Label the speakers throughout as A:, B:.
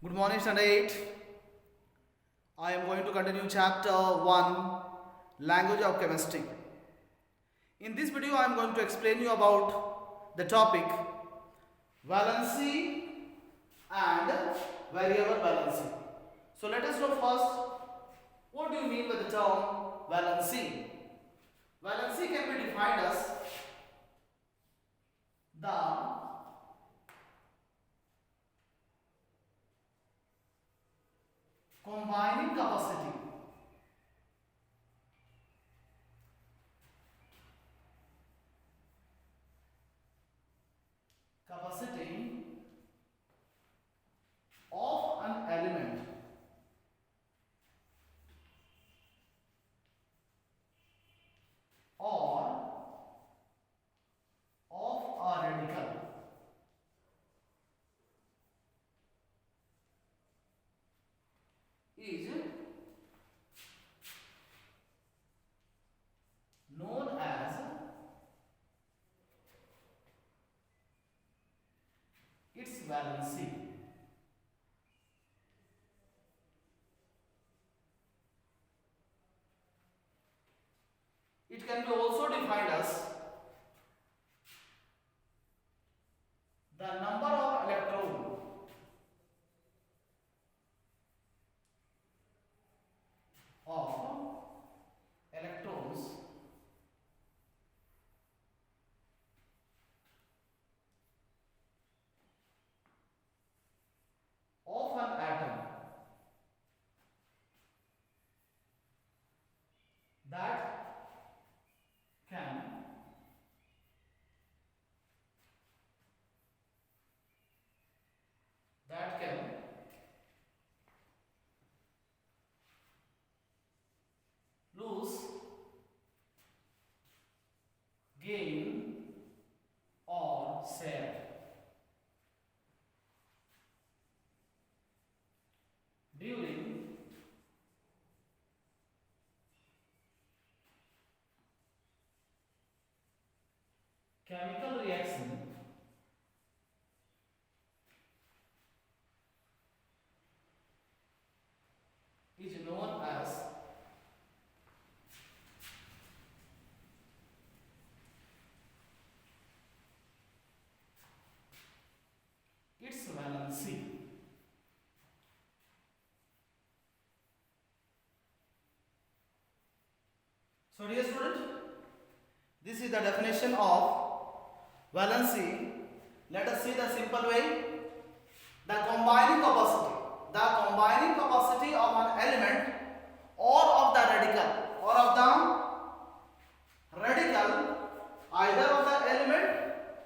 A: Good morning, Standard 8. I am going to continue chapter 1, Language of Chemistry. In this video, I am going to explain you about the topic valency and variable valency. So let us know first, what do you mean by the term valency? Valency can be defined as the combining capacity of an element or of a radical is known as its valency. It can be also defined as the number of electrons of an atom that can lose, gain or share during chemical reaction is known as its valency. So dear student, this is the definition of valency. Let us see the simple way. The combining capacity. The combining capacity of an element or of the radical either of the element,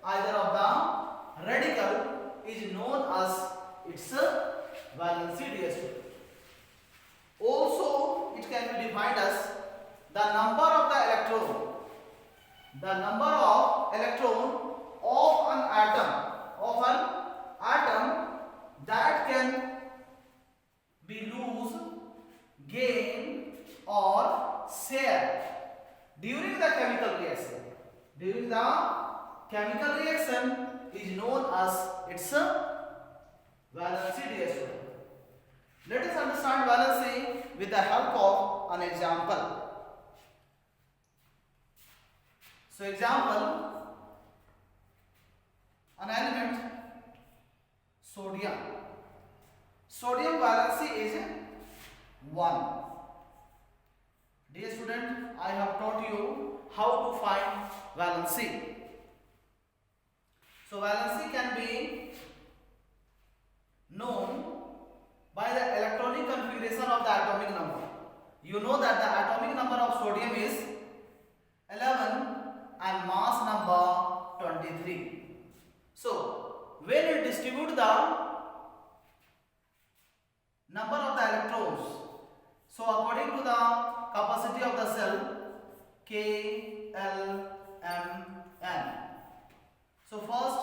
A: either of the radical is known as its valency, dear student. Also, it can be defined as the number of the electron. The number of electron of an atom that can be lose, gain or share during the chemical reaction. During the chemical reaction is known as its valency, dear student. Let us understand valency with the help of an example. So example, an element sodium. Sodium valency is 1. Dear student, I have taught you how to find valency. So valency can be known by the electronic configuration of the atomic number. You know that the atomic number of sodium is 11 and mass number 23. So when you distribute the number of the electrons, so according to the capacity of the cell, K, L, M, N. So first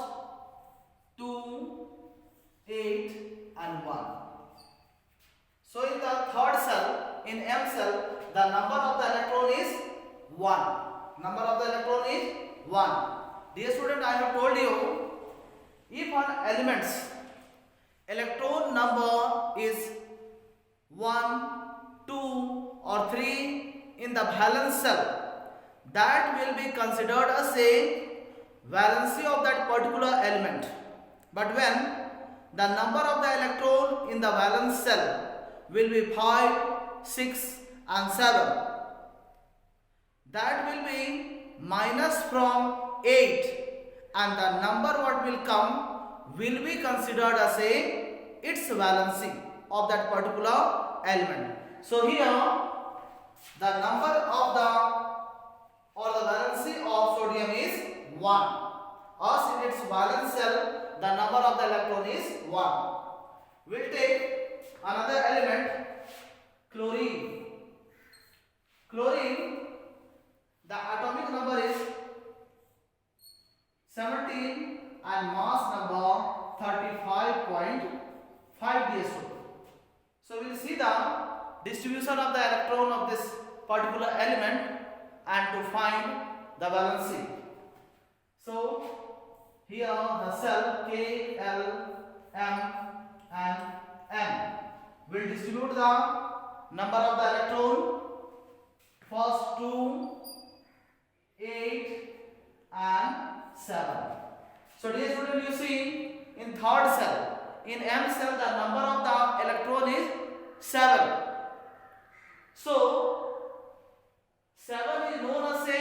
A: 2, 8 and 1. So in the third cell, in M cell, the number of the electron is 1. Number of the electron is 1. Dear student, I have told you, if an element's electron number is 1, 2 or 3 in the valence cell, that will be considered as a valency of that particular element. But when the number of the electron in the valence cell will be 5, 6 and 7, that will be minus from 8, and the number what will come will be considered as a its valency of that particular element. So here the number of the valency of sodium is 1, as in its valence cell the number of the electron is 1. We'll take another element, chlorine. Chlorine, the atomic number is 17 and mass number 35.5 ds2. So we will see the distribution of the electron of this particular element and to find the valency. So here the cell K, L, M and N will distribute the number of the electron. First 2, 8 and 7. So dear student, you see in third cell, in M cell the number of the electron is 7. So 7 is known as a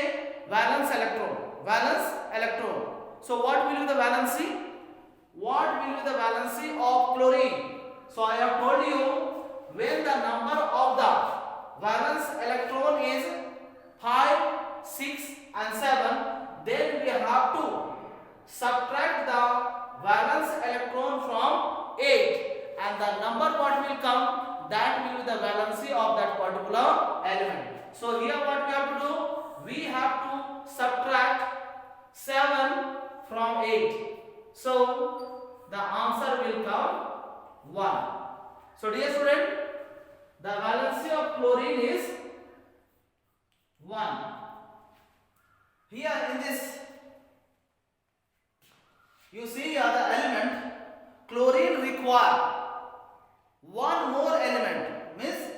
A: valence electron. Valence electron. So what will be the valency? What will be the valency of chlorine? So I have told you, when the number of the valence electron is 5, 6 and 7, then we have to subtract the valence electron from 8, and the number what will come, that will be the valency of that particular element. So here what we have to do, we have to subtract 7 from 8. So the answer will come 1. So dear student, the valency of chlorine is 1. Here in this, you see here the element chlorine require one more element, means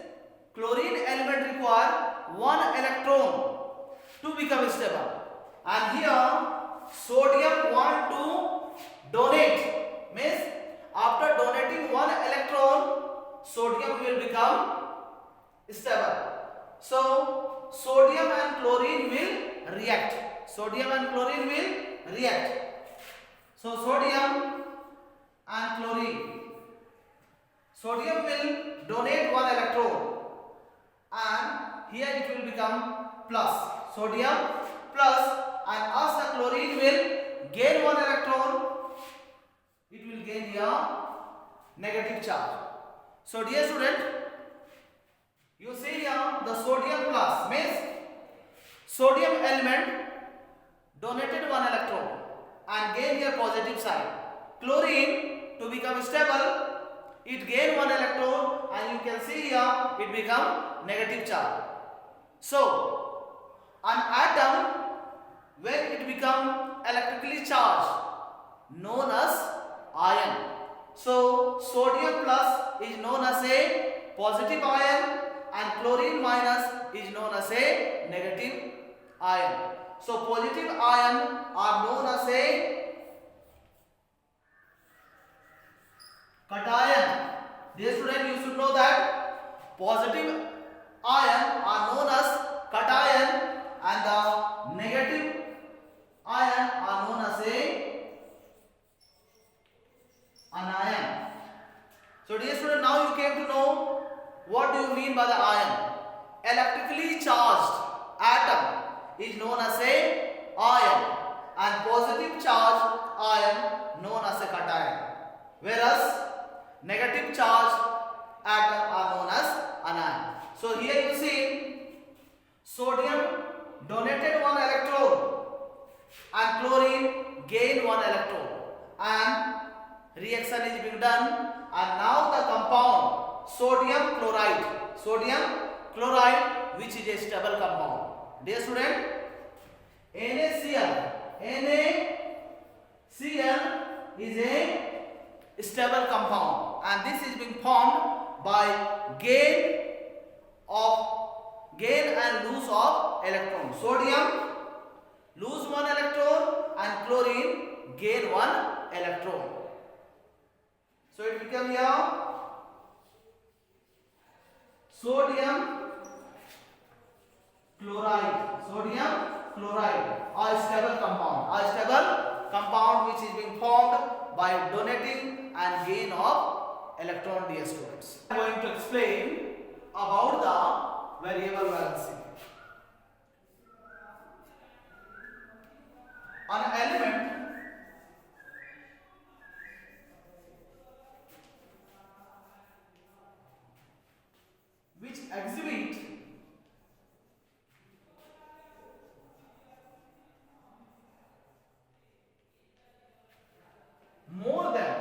A: chlorine element require one electron to become stable, and here sodium want to donate, means after donating one electron, sodium will become stable. So sodium and chlorine will react. Sodium and chlorine will react. So sodium and chlorine. Sodium will donate one electron, and here it will become plus. Sodium plus, and as the chlorine will gain one electron, it will gain here negative charge. So dear student, you see here the sodium plus means sodium element donated one electron and gain here positive side. Chlorine, to become stable, it gain one electron, and you can see here it become negative charge. So an atom, when it become electrically charged, known as ion. So sodium plus is known as a positive ion, and chlorine minus is known as a negative ion. So positive ion are known as a cation. Dear student, you should know that positive ion are known as cation, and the negative ion are known as a anion. So dear student, now you came to know what do you mean by the ion. Electrically charged atom is known as a ion, and positive charged ion known as a cation, whereas negative charged atom are known as anion. So here you see sodium donated one electron and chlorine gained one electron, and reaction is being done, and now the compound sodium chloride, which is a stable compound. Dear student, NaCl is a stable compound, and this is being formed by gain and lose of electron. Sodium lose one electron and chlorine gain one electron. So it becomes here sodium chloride, a stable compound which is being formed by donating and gain of electron, dear students. I am going to explain about the variable valency. An element which exhibit more than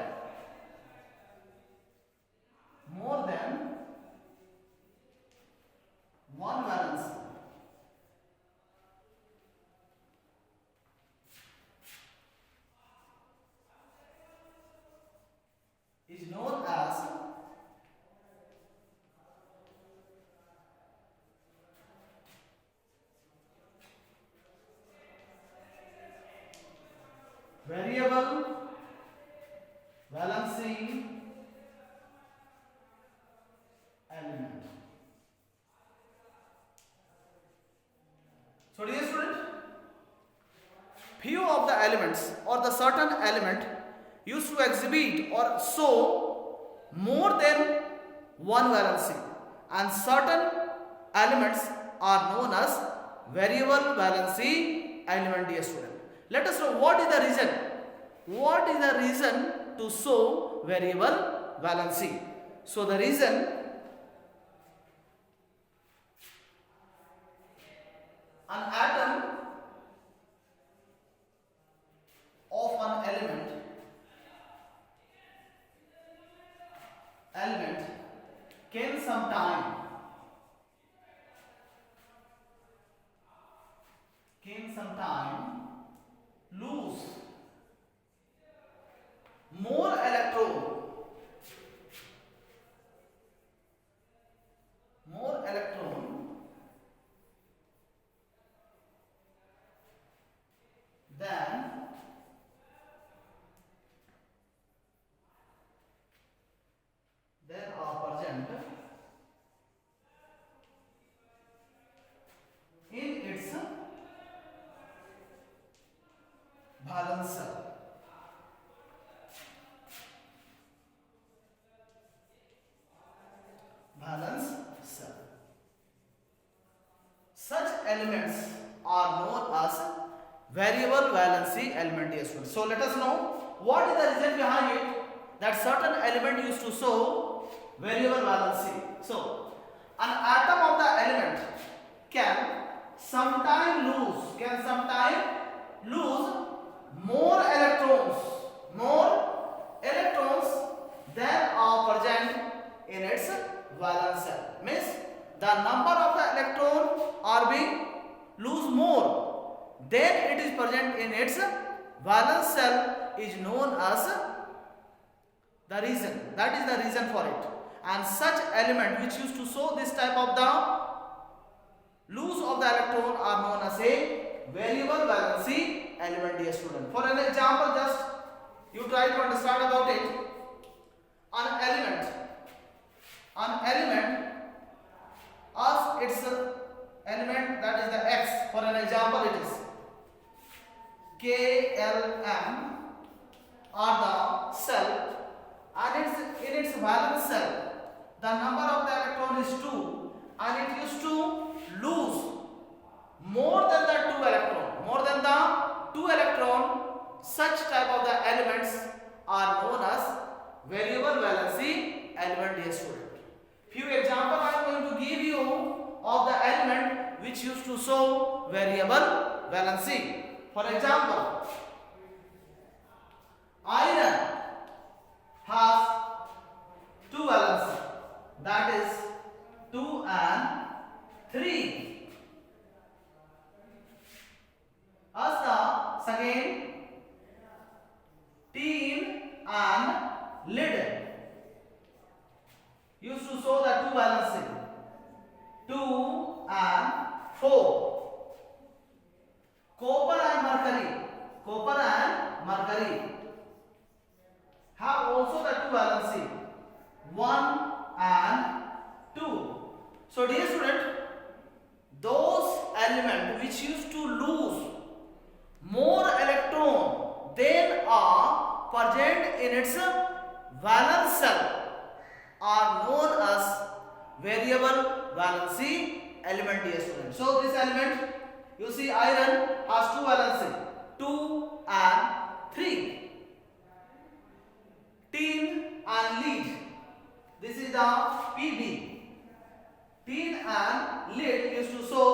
A: one valence is known as variable valency element. So dear student, few of the elements or the certain element used to exhibit or show more than one valency, and certain elements are known as variable valency element, dear student. Let us know what is the reason. What is the reason to show variable valency? So the reason, an atom of an element can sometime lose more electron than there are present in its valence cell. Such elements are known as variable valency element, dear students. So let us know what is the reason behind it that certain element used to show variable valency. So an atom of the element can sometime lose more electrons than are present in its valence cell. Means the number of the electron are being lose more than it is present in its valence cell is known as the reason. That is the reason for it. And such element which used to show this type of the lose of the electron are known as a variable valency element, dear student. For an example, just you try to understand about it. An element as its element, that is the X. For an example, it is KLM are the cell, and in its valence cell the number of the electron is 2, and it used to lose more than the 2 electron. Such type of the elements are known as variable valency element, dear student. Few examples I am going to give you of the element which used to show variable valency. For example, iron has 2 valency, that is 2 and 3. As the second, tin and lead 4. Copper and mercury have also the two valency, 1 and 2. So dear student, those elements which used to lose more electron than are present in its valence shell are known as variable valency element, dear student. So this element, you see, iron has two valency, 2 and 3. Tin and lead, this is the Pb. Tin and lead used to show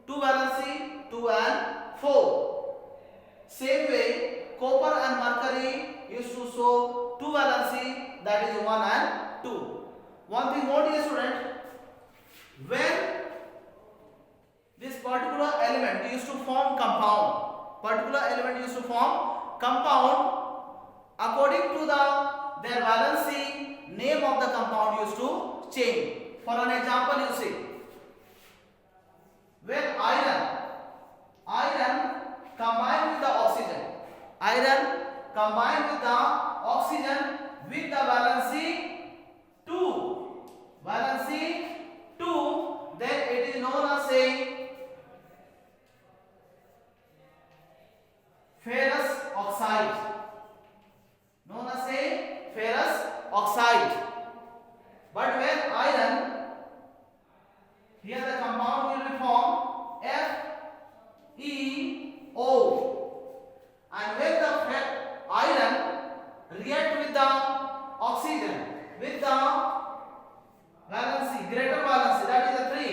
A: two valency, 2 and 4. Same way, copper and mercury used to show two valency, that is 1 and 2. One thing more, dear student, when this particular element used to form compound, according to their valency, name of the compound used to change. For an example, you see, when iron combined with the oxygen, with the valency 2, then it is known as a ferrous oxide. But when iron, here the compound will be formed FeO, and when the iron react with the oxygen with the valency, greater valency, that is a 3,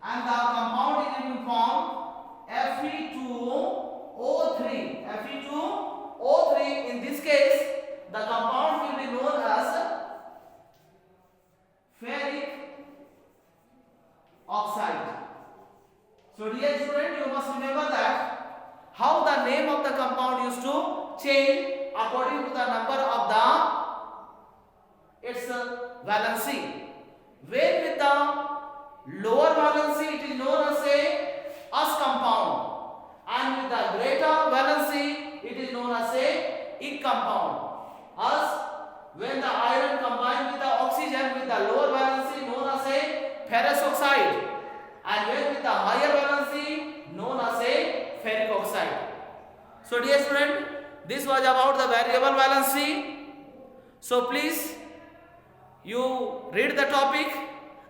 A: and the compound will be formed Fe2O3. In this case, the compound will be known as ferric oxide. So dear student, you must remember that how the name of the compound used to change according to the number of its valency. When with the lower valency, it is known as a us compound, and with the greater valency, it is known as a ig compound. As when the iron combined with the oxygen with the lower valency, known as a ferrous oxide, and when with the higher valency, known as a ferric oxide. So dear student, this was about the variable valency. So please, you read the topic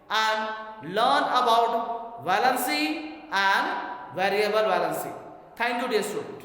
A: and learn about valency and variable valency. Thank you, dear student.